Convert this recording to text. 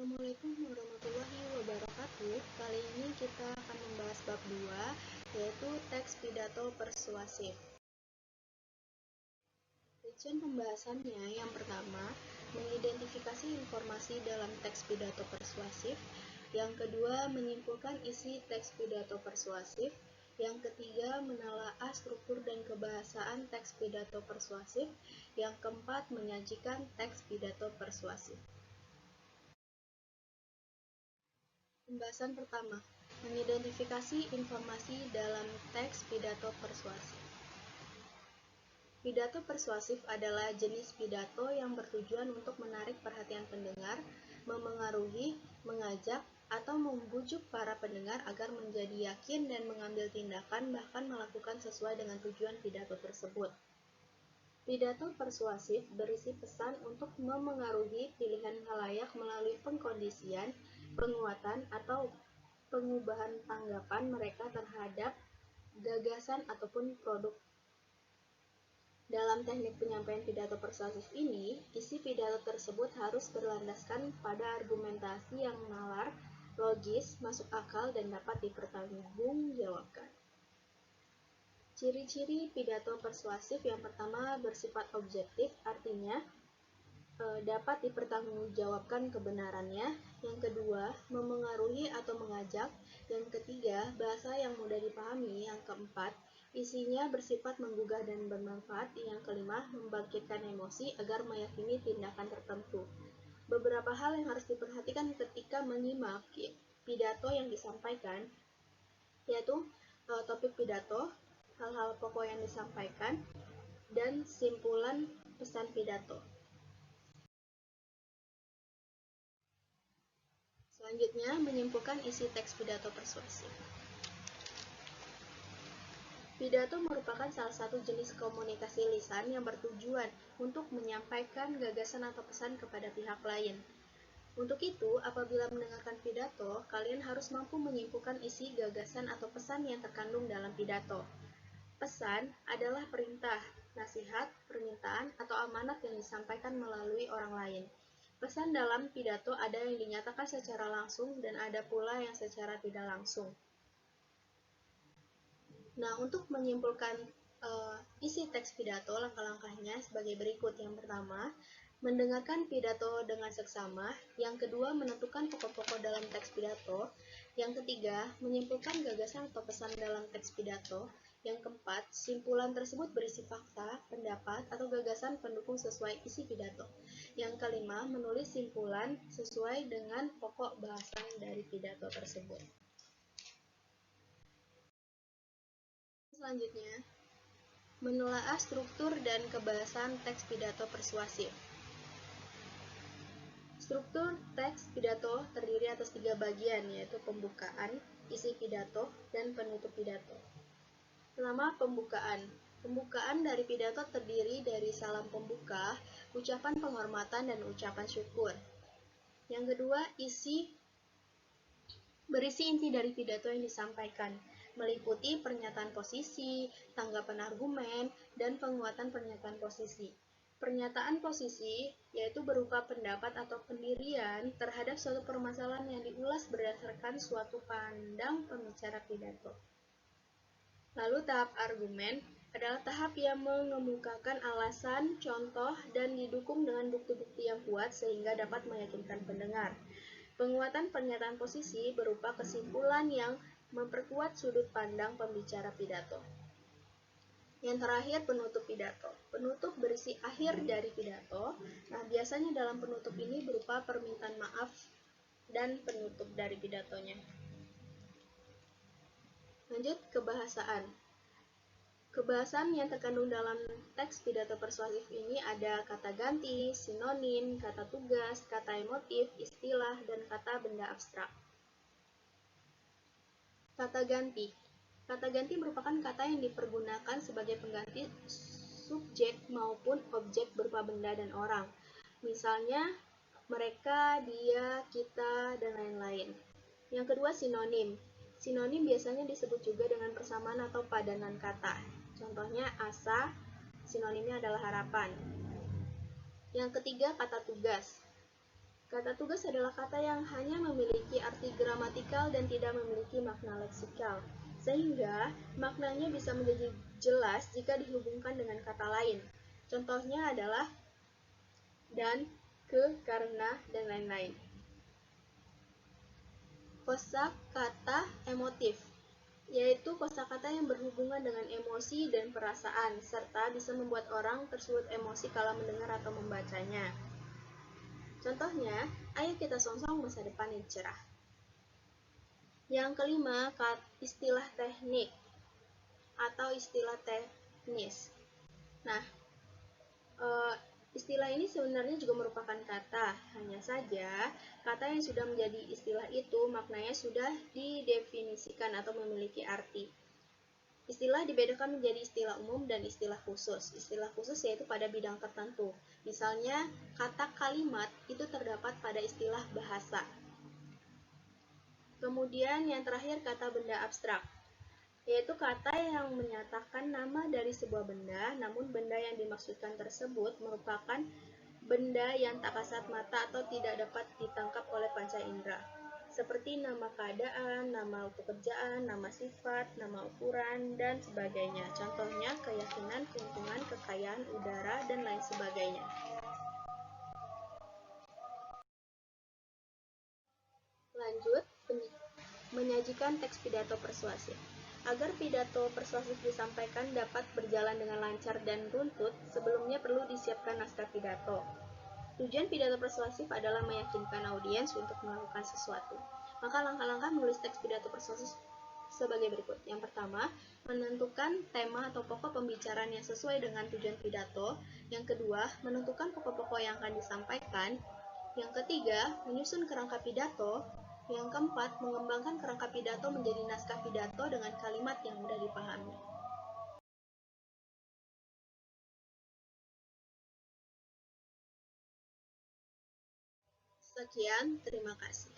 Assalamualaikum warahmatullahi wabarakatuh. Kali ini kita akan membahas bab 2, yaitu teks pidato persuasif. Rincian pembahasannya yang pertama, mengidentifikasi informasi dalam teks pidato persuasif. Yang kedua, menyimpulkan isi teks pidato persuasif. Yang ketiga, menelaah struktur dan kebahasaan teks pidato persuasif. Yang keempat, menyajikan teks pidato persuasif. Pembahasan pertama, mengidentifikasi informasi dalam teks pidato persuasif. Pidato persuasif adalah jenis pidato yang bertujuan untuk menarik perhatian pendengar, memengaruhi, mengajak, atau membujuk para pendengar agar menjadi yakin dan mengambil tindakan bahkan melakukan sesuai dengan tujuan pidato tersebut. Pidato persuasif berisi pesan untuk memengaruhi pilihan khalayak melalui pengkondisian, penguatan, atau pengubahan tanggapan mereka terhadap gagasan ataupun produk. Dalam teknik penyampaian pidato persuasif ini, isi pidato tersebut harus berlandaskan pada argumentasi yang nalar, logis, masuk akal, dan dapat dipertanggungjawabkan. Ciri-ciri pidato persuasif yang pertama bersifat objektif, artinya dapat dipertanggungjawabkan kebenarannya. Yang kedua, memengaruhi atau mengajak. Yang ketiga, bahasa yang mudah dipahami. Yang keempat, isinya bersifat menggugah dan bermanfaat. Yang kelima, membangkitkan emosi agar meyakini tindakan tertentu. Beberapa hal yang harus diperhatikan ketika menyimak pidato yang disampaikan, yaitu topik pidato, hal-hal pokok yang disampaikan, dan simpulan pesan pidato. Selanjutnya, menyimpulkan isi teks pidato persuasif. Pidato merupakan salah satu jenis komunikasi lisan yang bertujuan untuk menyampaikan gagasan atau pesan kepada pihak lain. Untuk itu, apabila mendengarkan pidato, kalian harus mampu menyimpulkan isi gagasan atau pesan yang terkandung dalam pidato. Pesan adalah perintah, nasihat, permintaan, atau amanat yang disampaikan melalui orang lain. Pesan dalam pidato ada yang dinyatakan secara langsung dan ada pula yang secara tidak langsung. Nah, untuk menyimpulkan isi teks pidato, langkah-langkahnya sebagai berikut. Yang pertama, mendengarkan pidato dengan seksama. Yang kedua, menentukan pokok-pokok dalam teks pidato. Yang ketiga, menyimpulkan gagasan atau pesan dalam teks pidato. Yang keempat, simpulan tersebut berisi fakta, pendapat, atau gagasan pendukung sesuai isi pidato. Yang kelima, menulis simpulan sesuai dengan pokok bahasan dari pidato tersebut. Selanjutnya, menelaah struktur dan kebahasan teks pidato persuasif. Struktur teks pidato terdiri atas 3 bagian, yaitu pembukaan, isi pidato, dan penutup pidato. Pertama, pembukaan. Pembukaan dari pidato terdiri dari salam pembuka, ucapan penghormatan, dan ucapan syukur. Yang kedua, berisi inti dari pidato yang disampaikan, meliputi pernyataan posisi, tanggapan argumen, dan penguatan pernyataan posisi. Pernyataan posisi yaitu berupa pendapat atau pendirian terhadap suatu permasalahan yang diulas berdasarkan suatu pandang pembicara pidato. Lalu tahap argumen adalah tahap yang mengemukakan alasan, contoh, dan didukung dengan bukti-bukti yang kuat sehingga dapat meyakinkan pendengar. Penguatan pernyataan posisi berupa kesimpulan yang memperkuat sudut pandang pembicara pidato. Yang terakhir, penutup pidato. Penutup berisi akhir dari pidato. Nah, biasanya dalam penutup ini berupa permintaan maaf dan penutup dari pidatonya. Lanjut ke bahasaan. Kebahasan yang terkandung dalam teks pidato persuasif ini ada kata ganti, sinonim, kata tugas, kata emotif, istilah, dan kata benda abstrak. Kata ganti. Kata ganti merupakan kata yang dipergunakan sebagai pengganti subjek maupun objek berupa benda dan orang. Misalnya, mereka, dia, kita, dan lain-lain. Yang kedua, sinonim. Sinonim biasanya disebut juga dengan persamaan atau padanan kata. Contohnya, asa, sinonimnya adalah harapan. Yang ketiga, kata tugas. Kata tugas adalah kata yang hanya memiliki arti gramatikal dan tidak memiliki makna leksikal, sehingga maknanya bisa menjadi jelas jika dihubungkan dengan kata lain. Contohnya adalah dan, ke, karena, dan lain-lain. Kosakata emotif, yaitu kosakata yang berhubungan dengan emosi dan perasaan, serta bisa membuat orang tersebut emosi kala mendengar atau membacanya. Contohnya, ayo kita song-song masa depan yang cerah. Yang kelima, istilah teknik atau istilah teknis. Nah, istilah ini sebenarnya juga merupakan kata, hanya saja kata yang sudah menjadi istilah itu maknanya sudah didefinisikan atau memiliki arti. Istilah dibedakan menjadi istilah umum dan istilah khusus. Istilah khusus yaitu pada bidang tertentu. Misalnya, kata kalimat itu terdapat pada istilah bahasa. Kemudian yang terakhir kata benda abstrak, yaitu kata yang menyatakan nama dari sebuah benda, namun benda yang dimaksudkan tersebut merupakan benda yang tak kasat mata atau tidak dapat ditangkap oleh panca indera, seperti nama keadaan, nama pekerjaan, nama sifat, nama ukuran, dan sebagainya. Contohnya keyakinan, lingkungan, kekayaan, udara, dan lain sebagainya. Lanjut, menyajikan teks pidato persuasif. Agar pidato persuasif disampaikan dapat berjalan dengan lancar dan runtut, sebelumnya perlu disiapkan naskah pidato. Tujuan pidato persuasif adalah meyakinkan audiens untuk melakukan sesuatu. Maka langkah-langkah menulis teks pidato persuasif sebagai berikut. Yang pertama, menentukan tema atau pokok pembicaraan yang sesuai dengan tujuan pidato. Yang kedua, menentukan pokok-pokok yang akan disampaikan. Yang ketiga, menyusun kerangka pidato. Yang keempat, mengembangkan kerangka pidato menjadi naskah pidato dengan kalimat yang mudah dipahami. Sekian, terima kasih.